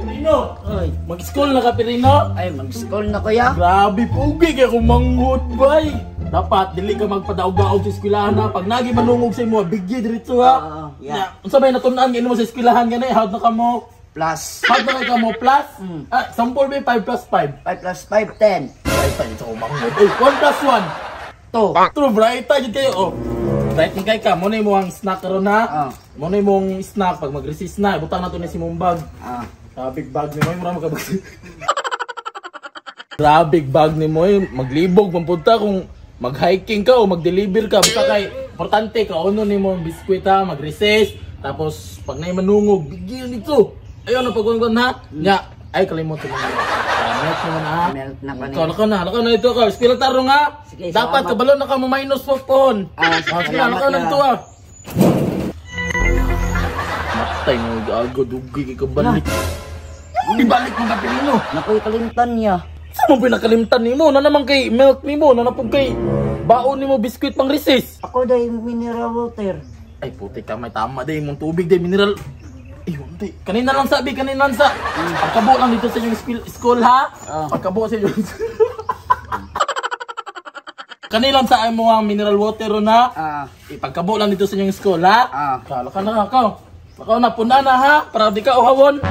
Pirino, Oy, mag-school na ka, Pirino? ay mag-school na kuya. Grabe, pugi kaya kung manghud, bay. Dapat, dili ka magpadaog-daog sa eskwelahan na. Pag nagi manungog sa imo, bigyi diretso ha. Yeah. Unsa may natunan gino mo sa eskwelahan gani? Hawd na ka mo. Plus Hawd na ka mo plus. Sample ba 5 plus 5? 5 plus 5, 10. Bright tayo sa manghud. 1 plus 1. 2. True, bright tayo kayo. Oh. Bright man kay ka. Muna mo ang snack karon ha. Muna mong snack pag mag-resist na. Ibutang na to ni si mong bag. Big bag ni mo, mura magkabag. Big bag ni mo, maglibog mampunta kung mag-hiking ka o mag-deliver ka. Basta kay importante ka uno ni mo biskwit ha, mag-recess. Tapos pag na'y manungog, bigyan dito. Ayun ang pagkuhan ha. Nya, ay kalimutan mo. Melt mo na ha. Melt na pa Laka na ito ka. Spiratarong ha. Sige, dapat salamat. kabalo na ka mo minus po pon. Sige, laka na ito ha. Matay mo, gago, dugi ka balik. Di balik mo ka, Pirino. Nakoy kalimtan niya. Saan mo pinakalimtan ni mo? Na naman kay milk ni mo? Na napog kay baon ni mo biskwit pang recess? Ako day mineral water. Ay puti ka, may tama day mong tubig day, mineral. Ay hindi. Kanina lang sabi, kanina lang sa. Pagkabo lang dito sa inyong school ha? Pagkabo sa inyong kanina lang sa mo ang mineral water na. Pagkabo lang dito sa inyong school ha? Kala ka na ako. Baka na puna na ha? Para di ka uhawon.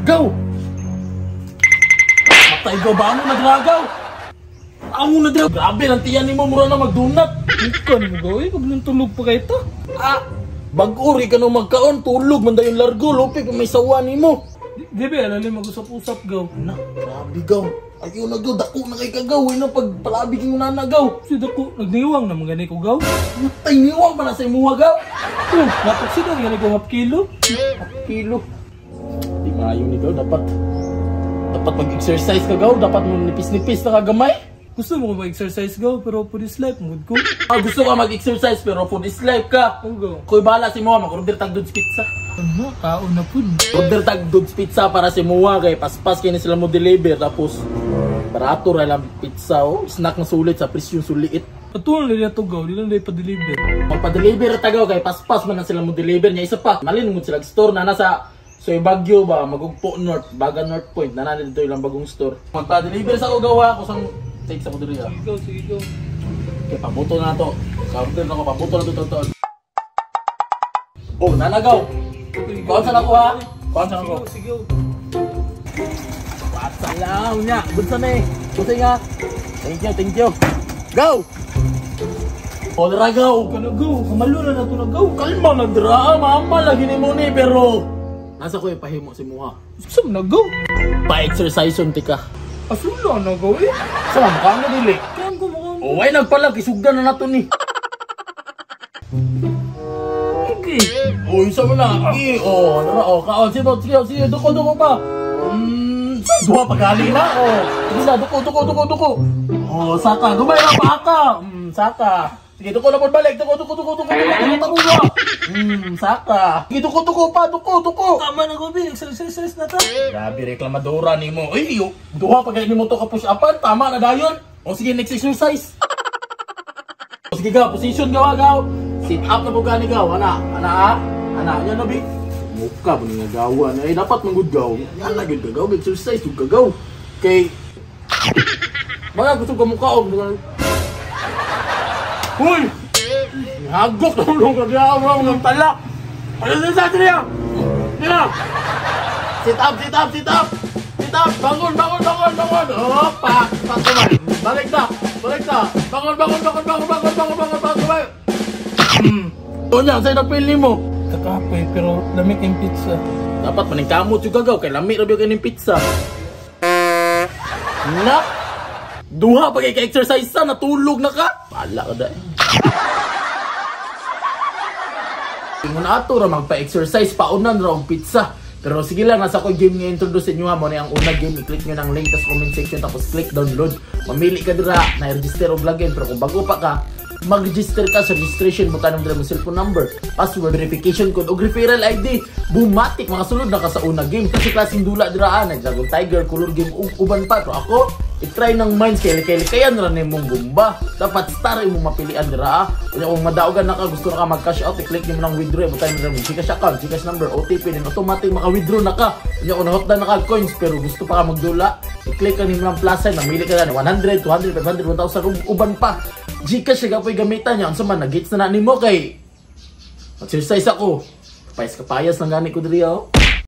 Go! Matay go ba mo nagragaw? Amo na daw. Grabe, ang tiyan ni mo mura na magdunat. Ikaw mo gawin, kung nang tulog pa kayo ito. Bag-uri ka nung magkaon, tulog, manda yung largo, lupi kung may sawa ni mo. Di ba, alalim mag-usap-usap gaw. Na, grabe gaw. Ayaw na gaw, dako na kay kagaw, na pag palabig yung nanagaw. Si dako, nagniwang na mga ko gaw. Matay niwang pa na sa imuha gaw. Dapat sila, gani ko hap kilo. Hap kilo. Di maayon ni gaw, dapat mag-exercise ka gaw, dapat mo nipis-nipis na kagamay. Gusto mo mag-exercise gaw, pero food is life, mood ko. Gusto ka mag-exercise, pero food is life ka. Kuy bala si Moa, mag-order tag Dudes Pizza. Ano? Kaon na po. Order tag Dudes Pizza para si Moa, kay paspas kaya sila mo deliver, tapos barato rin lang pizza, snack na sulit sa presyo suliit. Patuloy nila ito gaw, di lang nila ipa-deliver. Magpa-deliver tagaw, kay paspas man na sila mo deliver niya. Isa pa, malinungod sila store na nasa Soy Bagyo ba, Magugpo North, Baga North Point, nanan dito ilang bagong store. Magpa-deliver sa Ugawa, kusang take sa Buduriya. Sige go. Okay, pabuto na to. Counter na ko, pabuto na to. Oh, nanagaw. Kuhan saan ako ha? Kuhan saan ako? Sige. Watsalaw niya. Bunsa na eh. Buti nga. Thank you. Go! O, naragaw. Kanagaw. Kamalo na na ito nagaw. Kalma na dira. Mama lagi ni mo ni. Pero, nasa ko yung pahimo si Muha. Saan nagaw? Pa-exercise yung tika. Asula na gawin? Saan ka na dili? Saan ko mo? O, ay nagpalag. Isugdan na nato ni. Okay. O, isa mo na. Okay. O, nara. O, kaon. Sige. Duko pa. Duha pagali na. O, sige na. Duko. O, saka. Gumay na pa ka. Saka. Sige, duko na po balik. Duko. Saka. Sige, duko pa. Tama na gabi. Exercise na ta. Grabe, reklamadora ni mo. Ay, duha pa kayo ni mo to ka-push-upan. Tama na dayon. O, sige, next exercise. O, sige, gaw. Position gaw. Sit up na po gani gaw. Ana. Yan na, big. Mukha po nga gawan. Eh, dapat manggod gaw. Yan na, good gaw. Exercise, good gaw. Okay. Mga gusto ka mukha o. Uy! Hagok na ulong ka gaw. Mga tala. Ano sa niya? Sit up. Bangun. Opa. Balik na. Bangun. Tonya, sa'yo napili mo. Kakapoy, pero lamig yung pizza. Dapat maningkamot yung gagaw, kaya lamig rabi yung pizza. Nak! Duha pa kayo ka-exercise sa, natulog na ka. Pala ka dahil. Tingnan na ato, magpa-exercise, paunan raw ang pizza. Pero sige lang, nasa ko game nga introduce nyo ha. Muna yung unang game, i-click nyo ng link sa comment section, tapos click download. Mamili ka dira, na-register o login. Pero kung bago pa ka, mag-register ka sa registration, butang ng mo cellphone number, password, verification code, o referral ID. Bumatik, mga sulod na ka sa unang game. Kasi klaseng dula diraan, Dragon Tiger, color game, uban pa. Pero ako, i-try ng minds kay likayan ra nimong gumba. Dapat star imong mapilian dira. Unya kung madaogan na ka gusto na ka mag-cash out, i-click nimo ng withdraw mo time mo GCash account, GCash number, OTP then automatic maka-withdraw na ka. Unya kung nahotdan na ka coins pero gusto pa ka magdula, i-click ka nimo ng plus sign, mamili ka na 100, 200, 500, 1,000 uban pa. GCash siya gapoy gamitan niya. Unsa man nag-gets na nimo kay exercise ako. Kapayas lang gani ko diri oh.